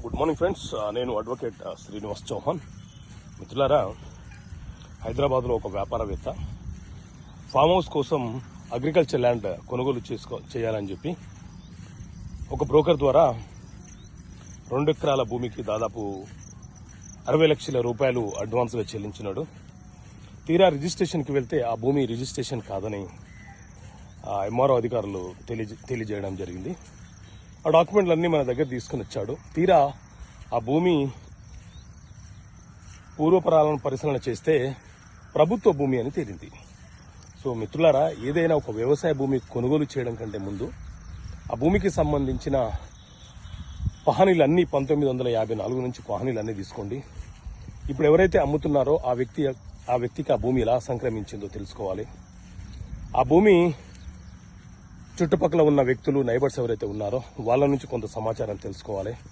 Good morning friends. నేను advocate Srinivas Chauhan. మిత్రులారా, హైదరాబాద్లో ఒక వ్యాపారవేత్త ఫామ్ హౌస్ కోసం అగ్రికల్చర్ ల్యాండ్ కొనుగోలు చేయాలని చెప్పి ఒక బ్రోకర్ ద్వారా 2 ఎకరాల భూమికి దాదాపు 60 లక్షల రూపాయలు అడ్వాన్స్గా చెల్లించినాడు. తీరా రిజిస్ట్రేషన్కి వెళ్తే ఆ భూమి రిజిస్ట్రేషన్ కాదని ఎంఆర్ఓ అధికారులు తెలియజేయడం జరిగింది. ఆ డాక్యుమెంట్లన్నీ మన దగ్గర తీసుకుని వచ్చాడు. తీరా ఆ భూమి పూర్వపరాలను పరిశీలన చేస్తే ప్రభుత్వ భూమి అని తేలింది. సో మిత్రులారా, ఏదైనా ఒక వ్యవసాయ భూమి కొనుగోలు చేయడం కంటే ముందు ఆ భూమికి సంబంధించిన పహనీలన్నీ 1954 నుంచి పహనీలన్నీ తీసుకోండి. ఇప్పుడు ఎవరైతే అమ్ముతున్నారో ఆ వ్యక్తికి ఆ భూమి ఎలా సంక్రమించిందో తెలుసుకోవాలి. ఆ భూమి చుట్టుపక్కల ఉన్న వ్యక్తులు, నైబర్స్ ఎవరైతే ఉన్నారో వాళ్ళ నుంచి కొంత సమాచారం తెలుసుకోవాలి.